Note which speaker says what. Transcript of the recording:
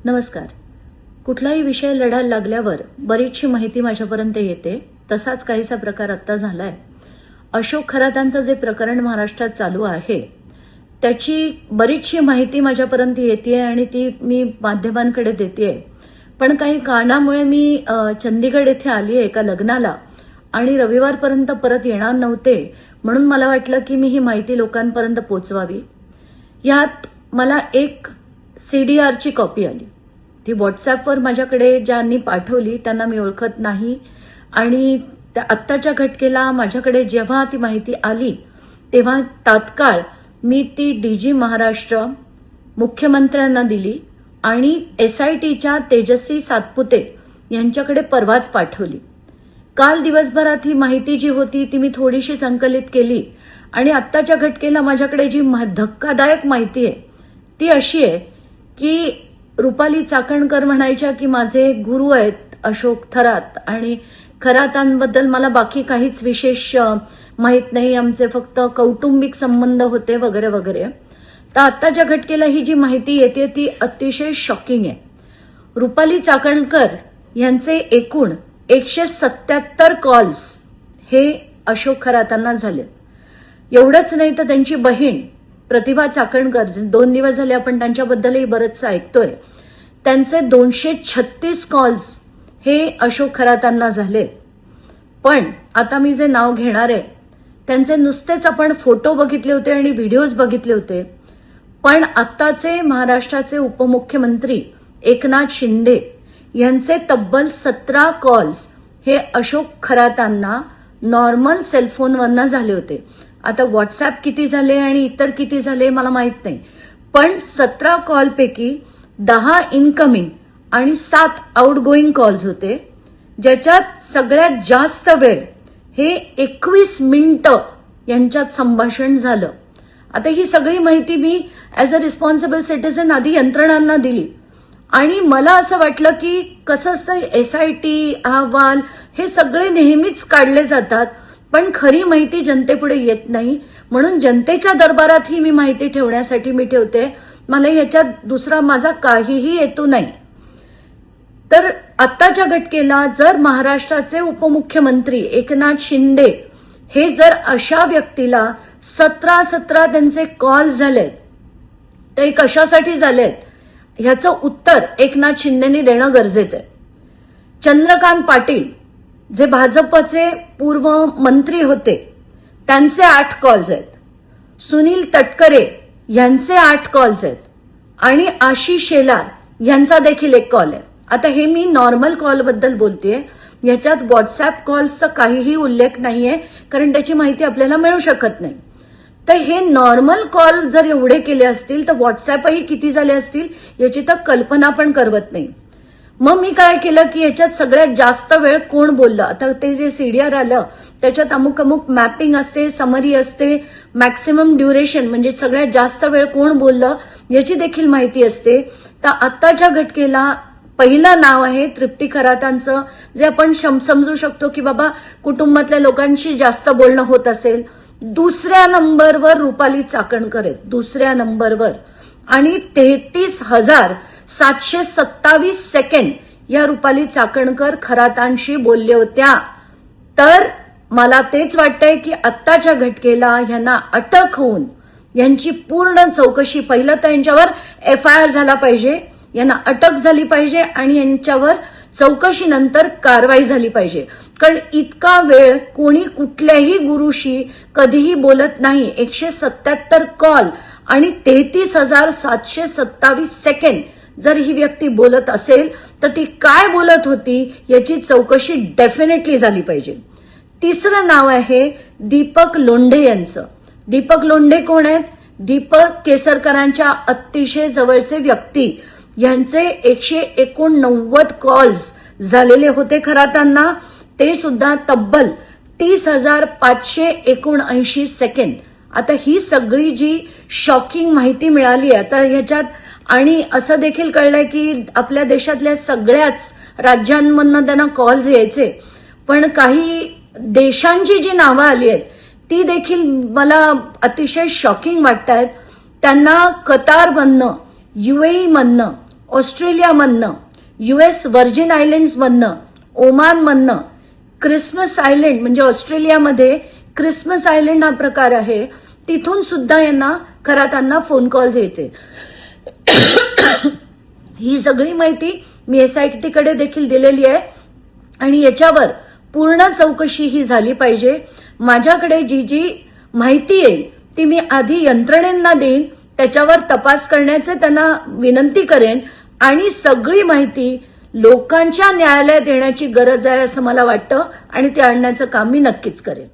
Speaker 1: नमस्कार. कुठलाही विषय लढायला लागल्यावर बरीचशी माहिती माझ्यापर्यंत येते. तसाच काहीसा प्रकार आत्ता झालाय. अशोक खरातांचं जे प्रकरण महाराष्ट्रात चालू आहे त्याची बरीचशी माहिती माझ्यापर्यंत येते आणि ती मी माध्यमांकडे देते. पण काही कारणामुळे मी चंदीगड येथे आली आहे एका लग्नाला आणि रविवारपर्यंत परत येणार नव्हते. म्हणून मला वाटलं की मी ही माहिती लोकांपर्यंत पोचवावी. यात मला एक CDRची कॉपी आली. ती व्हॉट्सॲपवर माझ्याकडे ज्यांनी पाठवली त्यांना मी ओळखत नाही आणि त्या आत्ताच्या घटनेला माझ्याकडे जेव्हा ती माहिती आली तेव्हा तात्काळ मी ती DG महाराष्ट्र मुख्यमंत्र्यांना दिली आणि SITच्या तेजस्वी सातपुते यांच्याकडे परवाच पाठवली. काल दिवसभरात ही माहिती जी होती ती मी थोडीशी संकलित केली आणि आत्ताच्या घटनेला माझ्याकडे जी धक्कादायक माहिती आहे ती अशी आहे की रुपाली चाकणकर म्हणायच्या की माझे गुरु आहेत अशोक खरात आणि खरातांबद्दल मला बाकी काहीच विशेष माहित नाही, आमचे फक्त कौटुंबिक संबंध होते वगैरे वगैरे. तर आत्ताच्या घटनेला ही जी माहिती येते ती अतिशय शॉकिंग आहे. रुपाली चाकणकर यांचे एकूण 177 कॉल्स हे अशोक खरातांना झाले. एवढंच नाही तर त्यांची बहीण प्रतिभा चाकणकर 2 दिवस झाले आपण त्यांच्याबद्दलही बरंचसं ऐकतोय. त्यांचे 236 कॉल्स हे अशोक खरातांना झाले. पण आता मी जे नाव घेणार आहे त्यांचे नुसतेच आपण फोटो बघितले होते आणि व्हिडिओज बघितले होते. पण आत्ताचे महाराष्ट्राचे उपमुख्यमंत्री एकनाथ शिंदे यांचे तब्बल 17 कॉल्स हे अशोक खरातांना नॉर्मल सेलफोनवरनं झाले होते. आता व्हॉट्सॲप किती झाले आणि इतर किती झाले मला माहित नाही, पण 17 कॉलपैकी 10 इनकमिंग आणि 7 आउटगोईंग कॉल्स होते, ज्याच्यात सगळ्यात जास्त वेळ हे 21 मिनिटं यांच्यात संभाषण झालं. आता ही सगळी माहिती मी ॲज अ रिस्पॉन्सिबल सिटिझन आधी यंत्रणांना दिली आणि मला असं वाटलं की कसं असतं SIT अहवाल हे सगळे नेहमीच काढले जातात पण खरी माहिती जनतेपुढे येत नाही. म्हणून जनतेच्या दरबारात ही मी माहिती ठेवण्यासाठी मी ठेवते. मला ह्याच्यात दुसरा माझा काहीही हेतू नाही. तर आत्ताच्या घटनेला जर महाराष्ट्राचे उपमुख्यमंत्री एकनाथ शिंदे हे जर अशा व्यक्तीला 17 त्यांचे कॉल झालेत ते कशासाठी झालेत ह्याचं उत्तर एकनाथ शिंदेनी देणं गरजेचं आहे. चंद्रकांत पाटील जे भाजपचे पूर्व मंत्री होते त्यांचे 8 कॉल्स आहेत. सुनील तटकरे यांचे 8 कॉल्स आहेत आणि आशिष शेलार यांचा देखील 1 कॉल आहे. आता हे मी नॉर्मल कॉलबद्दल बोलतेय, याच्यात व्हॉट्सॲप कॉल्सचा काहीही उल्लेख नाहीये कारण त्याची माहिती आपल्याला मिळू शकत नाही. तर हे नॉर्मल कॉल जर एवढे केले असतील तर व्हॉट्सॲपही किती झाले असतील याची तर कल्पना पण करवत नाही. मग मी काय केलं की याच्यात सगळ्यात जास्त वेळ कोण बोललं. आता ते जे CDR आलं त्याच्यात अमुक मॅपिंग असते, समरी असते, मॅक्सिमम ड्युरेशन म्हणजे सगळ्यात जास्त वेळ कोण बोललं याची देखील माहिती असते. तर आत्ताच्या घटनेला पहिलं नाव आहे तृप्ती खरातांचं, जे आपण समजू शकतो की बाबा कुटुंबातल्या लोकांशी जास्त बोलणं होत असेल. दुसऱ्या नंबरवर रुपाली चाकणकर आहेत, दुसऱ्या नंबरवर, आणि 33,727 सेकंड या रुपाली चाकणकर खरातांशी बोलल्या होत्या. तर मला तेच वाटतंय की आत्ताच्या घटनेला ह्यांना अटक होऊन यांची पूर्ण चौकशी, पहिलं तर यांच्यावर FIR झाला पाहिजे, यांना अटक झाली पाहिजे आणि यांच्यावर चौकशीनंतर कारवाई झाली पाहिजे. कारण इतका वेळ कोणी कुठल्याही गुरुशी कधीही बोलत नाही. 177 कॉल आणि 33,727 सेकंड जर ही व्यक्ती बोलत असेल तर ती काय बोलत होती याची चौकशी डेफिनेटली झाली पाहिजे. तिसरं नाव आहे दीपक लोंढे यांचं. दीपक लोंढे कोण आहेत? दीपक केसरकरांच्या अतिशय जवळचे व्यक्ती. यांचे 189 कॉल्स झालेले होते खरातांना, ते सुद्धा तब्बल 30,579 सेकंड. आता ही सगळी जी शॉकिंग माहिती मिळाली आता ह्याच्यात, आणि असं देखील कळलंय की आपल्या देशातल्या सगळ्याच राज्यांमधनं त्यांना कॉल्स यायचे. पण काही देशांची जी नावं आली आहेत ती देखील मला अतिशय शॉकिंग वाटतायत. त्यांना कतारमधनं, UAE मधनं, ऑस्ट्रेलियामधनं, US व्हर्जिन आयलँड्समधनं, ओमानमधनं, क्रिसमस आयलँड म्हणजे ऑस्ट्रेलियामध्ये क्रिसमस आयलँड हा प्रकार आहे, तिथून सुद्धा यांना खरातांना फोन कॉल्स यायचे. ही सगळी माहिती मी SIT कडे देखील दिलेली आहे आणि याच्यावर पूर्ण चौकशी ही झाली पाहिजे. माझ्याकडे जी जी माहिती येईल ती मी आधी यंत्रणेंना देईन, त्याच्यावर तपास करण्याचे त्यांना विनंती करेन आणि सगळी माहिती लोकांच्या न्यायालयात येण्याची गरज आहे असं मला वाटतं आणि ते आणण्याचं काम मी नक्कीच करेन.